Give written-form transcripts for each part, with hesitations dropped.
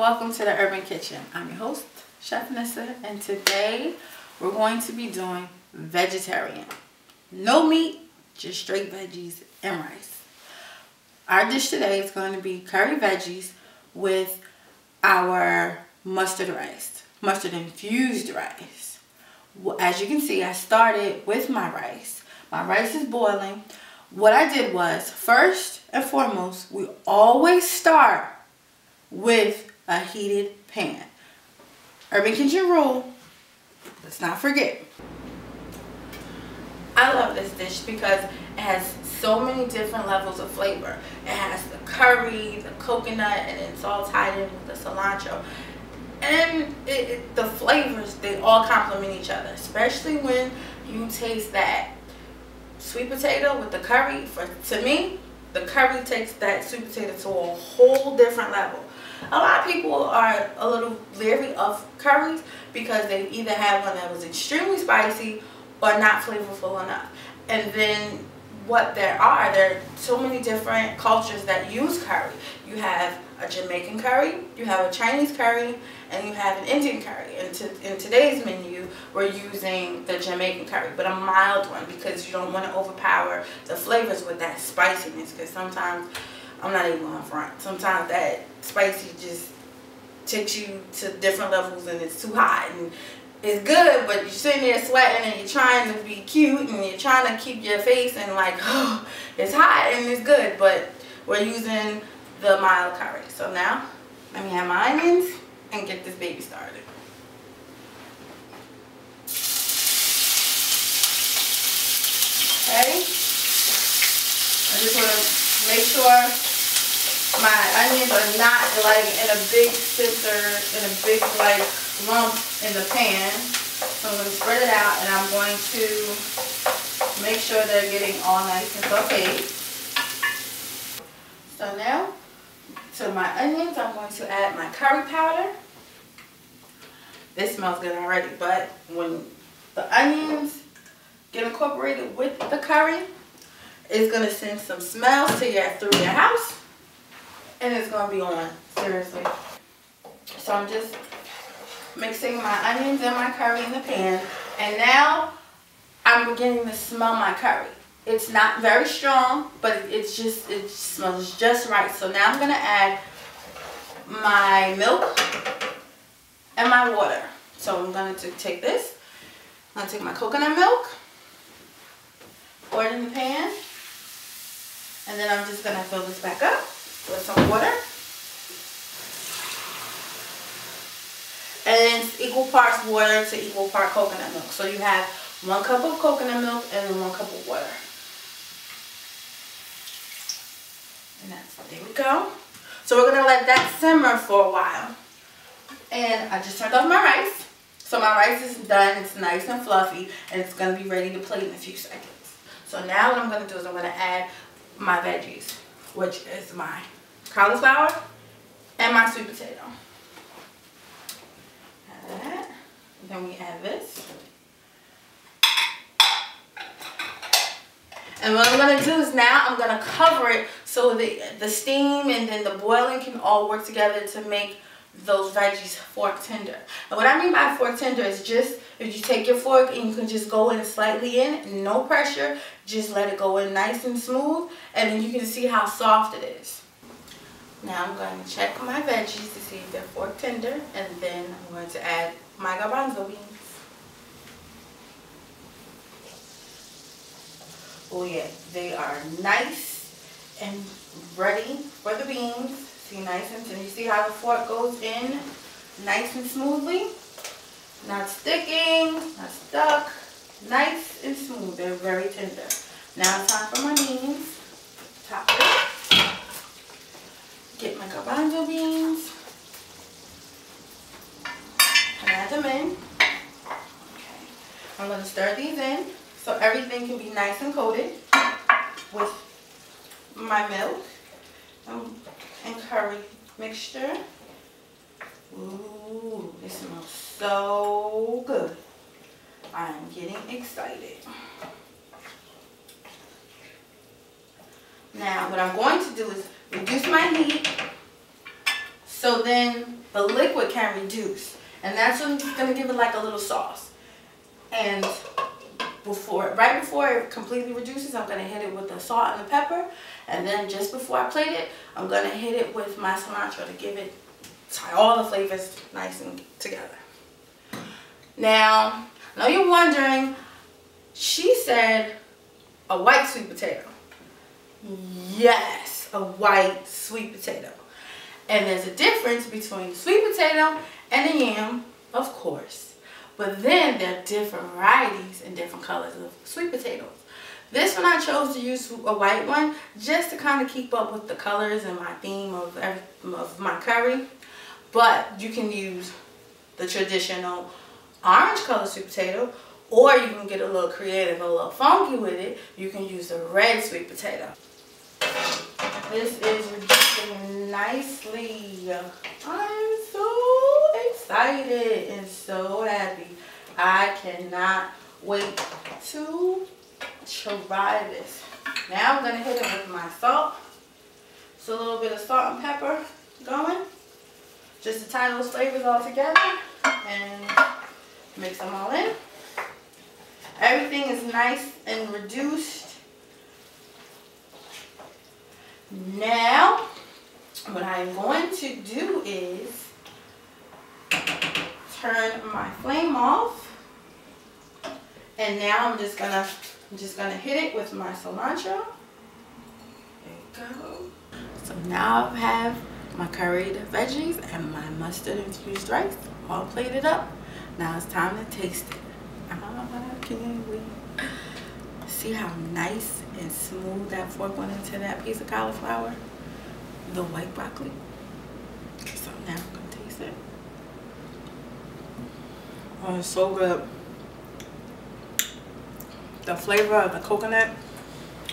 welcome to the Urbyn Kitchen. I'm your host, Chef Nissa, and today we're going to be doing vegetarian. No meat, just straight veggies and rice. Our dish today is going to be curry veggies with our mustard rice, mustard infused rice. As you can see, I started with my rice. My rice is boiling. What I did was, first and foremost, we always start with a heated pan. Urbyn Kitchen rule, let's not forget. I love this dish because it has so many different levels of flavor. It has the curry, the coconut, and it's all tied in with the cilantro. And the flavors, they all complement each other, especially when you taste that sweet potato with the curry. To me, the curry takes that sweet potato to a whole different level. A lot of people are a little leery of curries because they either have one that was extremely spicy or not flavorful enough. And then there are so many different cultures that use curry. You have a Jamaican curry, you have a Chinese curry, and you have an Indian curry. And in today's menu, we're using the Jamaican curry, but a mild one because you don't want to overpower the flavors with that spiciness, because sometimes, I'm not even on front, sometimes that spicy just takes you to different levels and it's too hot. And it's good, but you're sitting there sweating and you're trying to be cute and you're trying to keep your face and like, oh, it's hot and it's good, but we're using the mild curry. So now, let me have my onions and get this baby started. Okay, I just want to make sure my onions are not like in a big center, in a big like lump in the pan. So I'm going to spread it out and I'm going to make sure they're getting all nice and sauteed. So now, to my onions, I'm going to add my curry powder. This smells good already, but when the onions get incorporated with the curry, it's going to send some smells through your house, and it's going to be on, seriously. So I'm just mixing my onions and my curry in the pan, and now I'm beginning to smell my curry. It's not very strong, but it smells just right. So now I'm going to add my milk and my water. So I'm going to take this. I'm going to take my coconut milk, pour it in the pan, and then I'm just going to fill this back up with some water. And it's equal parts water to equal part coconut milk. So you have 1 cup of coconut milk and then 1 cup of water. And there we go. So we're going to let that simmer for a while. And I just turned off my rice. So my rice is done. It's nice and fluffy. And it's going to be ready to plate in a few seconds. So now what I'm going to do is I'm going to add my veggies, which is my cauliflower and my sweet potato. Add that. And then we add this. And what I'm going to do is now I'm going to cover it so the steam and then the boiling can all work together to make those veggies fork tender. And what I mean by fork tender is just, if you take your fork and you can just go in slightly in, no pressure, just let it go in nice and smooth, and then you can see how soft it is. Now I'm going to check my veggies to see if they're fork tender, and then I'm going to add my garbanzo beans. Oh yeah, they are nice and ready for the beans. See, nice and tender. You see how the fork goes in nice and smoothly? Not sticking, not stuck. Nice and smooth. They're very tender. Now it's time for my beans. Top it. Get my garbanzo beans. And add them in. Okay. I'm going to stir these in so everything can be nice and coated with my milk and curry mixture. Ooh, this smells so good. I'm getting excited. Now what I'm going to do is reduce my heat so then the liquid can reduce. And that's when it's going to give it like a little sauce. And right before it completely reduces, I'm going to hit it with the salt and the pepper. And then just before I plate it, I'm going to hit it with my cilantro to give it, tie all the flavors nice and together. Now, I know you're wondering, she said a white sweet potato. Yes, a white sweet potato. And there's a difference between the sweet potato and the yam, of course. But then there are different varieties and different colors of sweet potatoes. This one I chose to use a white one just to kind of keep up with the colors and my theme of my curry. But you can use the traditional orange color sweet potato, or you can get a little creative, a little funky with it. You can use the red sweet potato. This is reducing nicely. I'm so excited and so happy. I cannot wait to try this. Now I'm going to hit it with my salt. So a little bit of salt and pepper going. Just to tie those flavors all together and mix them all in. Everything is nice and reduced. Now, what I'm going to do is turn my flame off. And now I'm just gonna hit it with my cilantro. There you go. So now I have my curried veggies and my mustard infused rice all plated up. Now it's time to taste it. I can't wait. See how nice and smooth that fork went into that piece of cauliflower? The white broccoli. So now I'm going to taste it. Oh, it's so good. The flavor of the coconut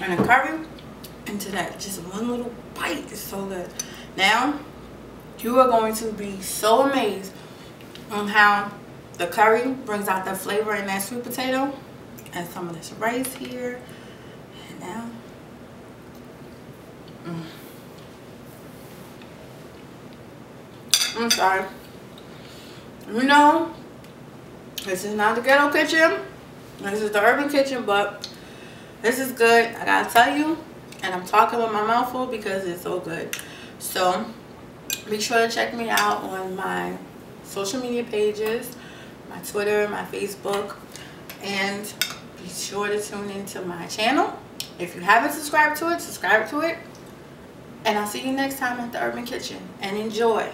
and the curry into that just one little bite is so good. Now, you are going to be so amazed on how the curry brings out the flavor in that sweet potato. And some of this rice here. And now. I'm sorry. You know, this is not the ghetto kitchen. This is the urban kitchen, but this is good. I gotta tell you. And I'm talking with my mouth full because it's so good. So, be sure to check me out on my social media pages. My Twitter, my Facebook. And be sure to tune into my channel. If you haven't subscribed to it, subscribe to it. And I'll see you next time at the Urban Kitchen. And enjoy.